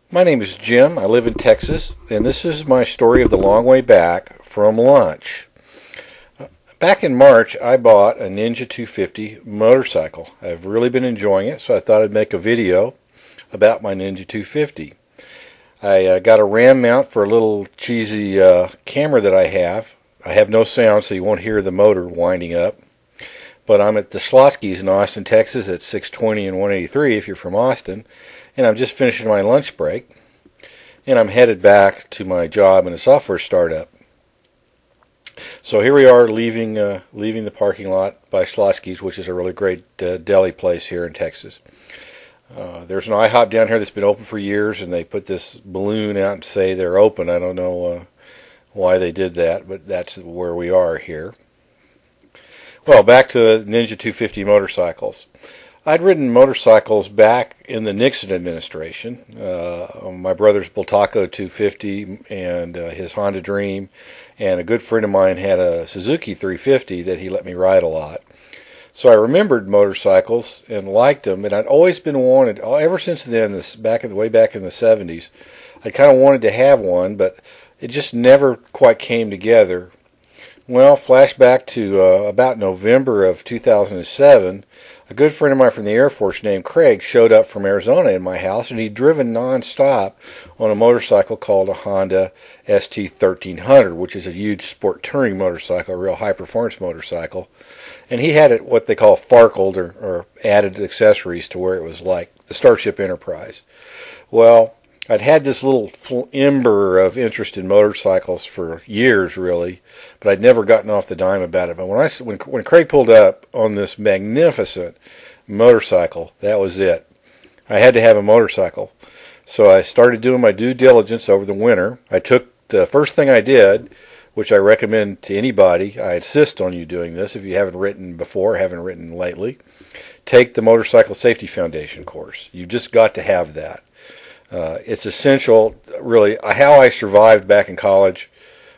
My name is Jim. I live in Texas, and this is my story of the long way back from lunch. Back in March, I bought a Ninja 250 motorcycle. I've really been enjoying it, so I thought I'd make a video about my Ninja 250. I got a RAM mount for a little cheesy camera that I have. I have no sound, so you won't hear the motor winding up. But I'm at the Slotsky's in Austin, Texas at 620 and 183 if you're from Austin. And I'm just finishing my lunch break. And I'm headed back to my job in a software startup. So here we are leaving the parking lot by Slotsky's, which is a really great deli place here in Texas. There's an IHOP down here that's been open for years, and they put this balloon out and say they're open. I don't know why they did that, but that's where we are here. Well, back to Ninja 250 motorcycles. I'd ridden motorcycles back in the Nixon administration. My brother's Bultaco 250 and his Honda Dream, and a good friend of mine had a Suzuki 350 that he let me ride a lot. So I remembered motorcycles and liked them, and I'd always been wanted, ever since then, way back in the 70s, I kind of wanted to have one, but it just never quite came together. Well, flashback to about November of 2007, a good friend of mine from the Air Force named Craig showed up from Arizona in my house, and he'd driven non-stop on a motorcycle called a Honda ST-1300, which is a huge sport touring motorcycle, a real high-performance motorcycle. And he had it what they call farkled or added accessories to where it was like the Starship Enterprise. Well, I'd had this little ember of interest in motorcycles for years, really, but I'd never gotten off the dime about it. But when Craig pulled up on this magnificent motorcycle, that was it. I had to have a motorcycle. So I started doing my due diligence over the winter. I took the first thing I did, which I recommend to anybody. I insist on you doing this if you haven't ridden before, haven't ridden lately. Take the Motorcycle Safety Foundation course. You've just got to have that. It's essential, really. How I survived back in college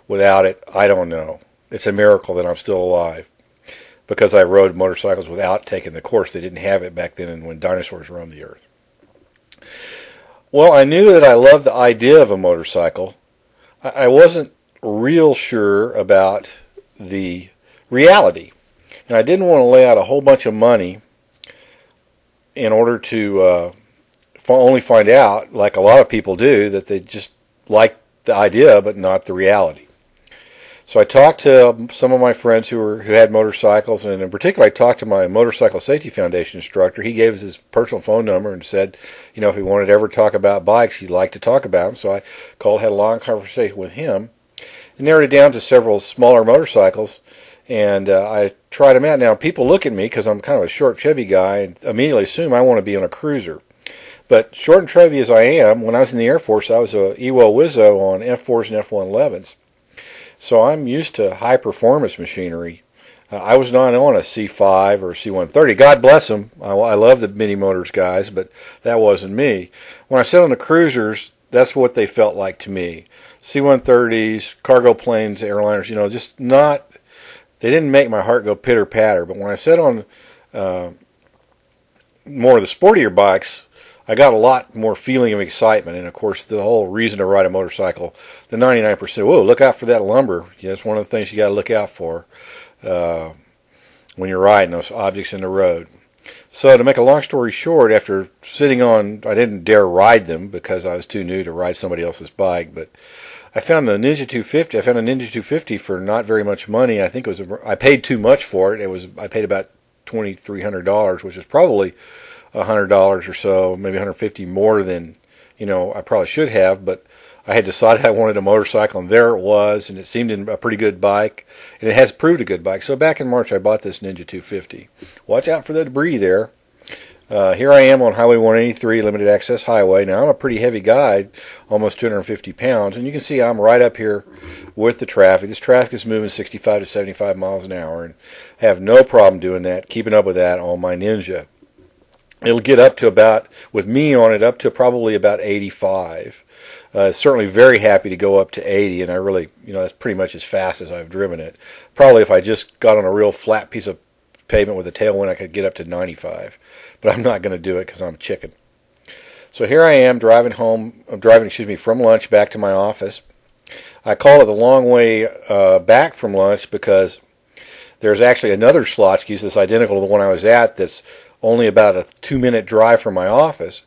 without it, I don't know. It's a miracle that I'm still alive because I rode motorcycles without taking the course. They didn't have it back then when dinosaurs roamed the earth. Well, I knew that I loved the idea of a motorcycle. I wasn't real sure about the reality, and I didn't want to lay out a whole bunch of money in order to only find out, like a lot of people do, that they just like the idea but not the reality. So I talked to some of my friends who had motorcycles, and in particular I talked to my Motorcycle Safety Foundation instructor. He gave us his personal phone number and said, if he wanted to ever talk about bikes, he'd like to talk about them. So I had a long conversation with him and narrowed it down to several smaller motorcycles, and I tried them out. Now people look at me because I'm kind of a short, chubby guy and immediately assume I want to be on a cruiser. But short and chubby as I am, when I was in the Air Force, I was a EWO Wizzo on F4s and F111s. So I'm used to high-performance machinery. I was not on a C5 or C130. God bless them. I love the mini motors guys, but that wasn't me. When I sat on the cruisers, that's what they felt like to me. C130s, cargo planes, airliners, just not, they didn't make my heart go pitter-patter. But when I sat on more of the sportier bikes, I got a lot more feeling of excitement, and of course the whole reason to ride a motorcycle, the 99%, whoa, look out for that lumber. Yeah, that's one of the things you got to look out for when you're riding those objects in the road. So to make a long story short, after sitting on, I didn't dare ride them because I was too new to ride somebody else's bike, but I found a Ninja 250. I found a Ninja 250 for not very much money. I think it was, I paid too much for it. I paid about $2,300, which is probably $100 or so, maybe $150 more than I probably should have, but I had decided I wanted a motorcycle, and there it was, and it seemed a pretty good bike, and it has proved a good bike. So back in March, I bought this Ninja 250. Watch out for the debris there. Here I am on Highway 183, limited access highway. Now I'm a pretty heavy guy, almost 250 pounds, and you can see I'm right up here with the traffic. This traffic is moving 65 to 75 miles an hour, and I have no problem doing that, keeping up with that on my Ninja. It'll get up to about, with me on it, up to probably about 85. Certainly very happy to go up to 80, and I really, that's pretty much as fast as I've driven it. Probably if I just got on a real flat piece of pavement with a tailwind, I could get up to 95. But I'm not going to do it because I'm a chicken. So here I am driving home, from lunch back to my office. I call it the long way back from lunch because there's actually another Schlotzsky's that's identical to the one I was at that's only about a 2-minute drive from my office.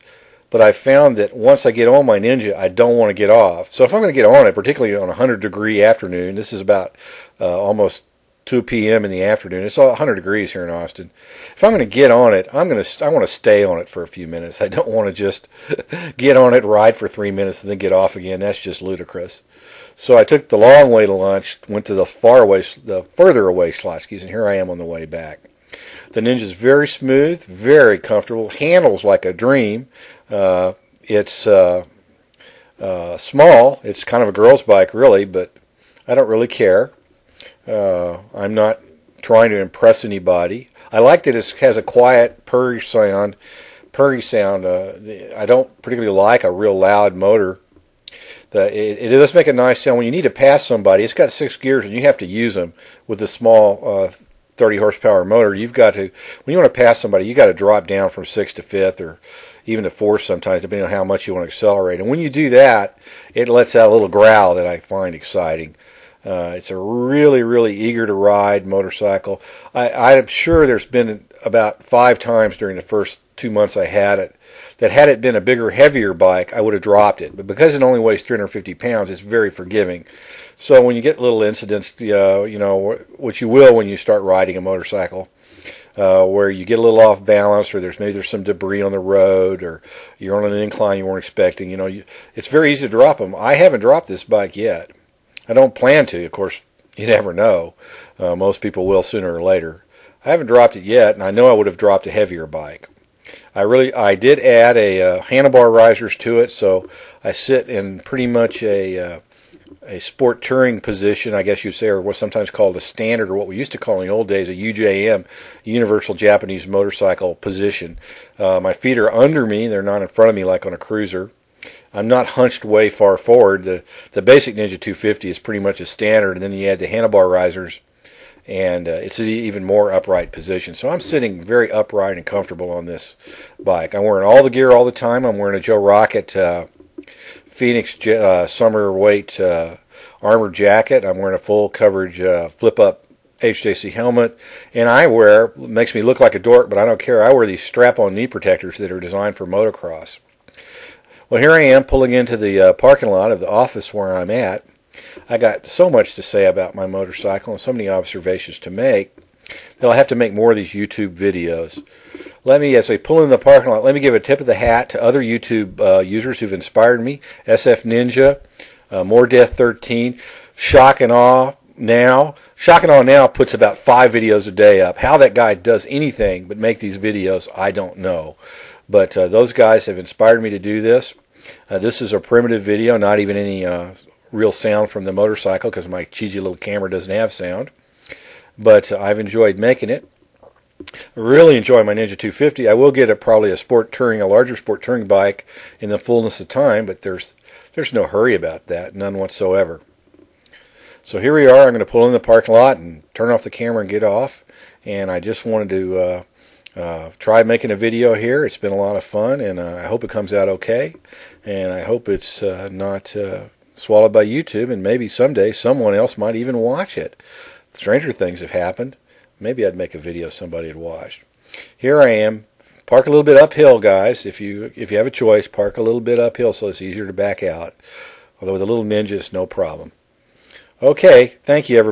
But I found that once I get on my Ninja, I don't want to get off. So if I'm going to get on it, particularly on a 100-degree afternoon, this is about almost 2 p.m. in the afternoon. It's 100 degrees here in Austin. If I'm going to get on it, I want to stay on it for a few minutes. I don't want to just get on it, ride for 3 minutes, and then get off again. That's just ludicrous. So I took the long way to lunch, went to the further away Schlotzsky's, and here I am on the way back. The Ninja's very smooth, very comfortable, handles like a dream. It's small. It's kind of a girl's bike, really, but I don't really care. I'm not trying to impress anybody. I like that it has a quiet purry sound. I don't particularly like a real loud motor. It does make a nice sound. When you need to pass somebody, it's got 6 gears and you have to use them with the small 30 horsepower motor. You've got to, when you want to pass somebody, you got to drop down from 6th to 5th or even to 4th sometimes, depending on how much you want to accelerate. And when you do that, it lets out a little growl that I find exciting. It's a really, really eager to ride motorcycle. I'm sure there's been about 5 times during the first 2 months I had it that had it been a bigger, heavier bike, I would have dropped it. But because it only weighs 350 pounds, it's very forgiving. So when you get little incidents, which you will when you start riding a motorcycle, where you get a little off balance, or there's some debris on the road, or you're on an incline you weren't expecting, it's very easy to drop them. I haven't dropped this bike yet. I don't plan to. Of course, you never know. Most people will sooner or later. I haven't dropped it yet, and I know I would have dropped a heavier bike. I did add a handlebar risers to it, so I sit in pretty much a sport touring position, I guess you'd say, or what's sometimes called a standard, or what we used to call in the old days a UJM, Universal Japanese Motorcycle position. My feet are under me; they're not in front of me like on a cruiser. I'm not hunched way far forward. The basic Ninja 250 is pretty much a standard, and then you add the handlebar risers, and it's an even more upright position. So I'm sitting very upright and comfortable on this bike. I'm wearing all the gear all the time. I'm wearing a Joe Rocket Phoenix summer weight armor jacket. I'm wearing a full coverage flip-up HJC helmet, and makes me look like a dork, but I don't care. I wear these strap-on knee protectors that are designed for motocross. Well, here I am pulling into the parking lot of the office where I'm at. I got so much to say about my motorcycle and so many observations to make that I'll have to make more of these YouTube videos. As I pull in the parking lot, let me give a tip of the hat to other YouTube users who've inspired me. SF Ninja, More Death 13, Shock and Awe Now. Shock and Awe Now puts about 5 videos a day up. How that guy does anything but make these videos, I don't know. But those guys have inspired me to do this. This is a primitive video, not even any real sound from the motorcycle because my cheesy little camera doesn't have sound. But I've enjoyed making it. I really enjoy my Ninja 250. I will get probably a larger sport touring bike in the fullness of time, but there's no hurry about that, none whatsoever. So here we are. I'm going to pull in the parking lot and turn off the camera and get off. And I just wanted to try making a video here. It's been a lot of fun, and I hope it comes out okay. And I hope it's not swallowed by YouTube, and maybe someday someone else might even watch it. Stranger things have happened. Maybe I'd make a video somebody had watched. Here I am. Park a little bit uphill, guys. If you have a choice, park a little bit uphill so it's easier to back out. Although with a little Ninja, it's no problem. Okay, thank you, everybody.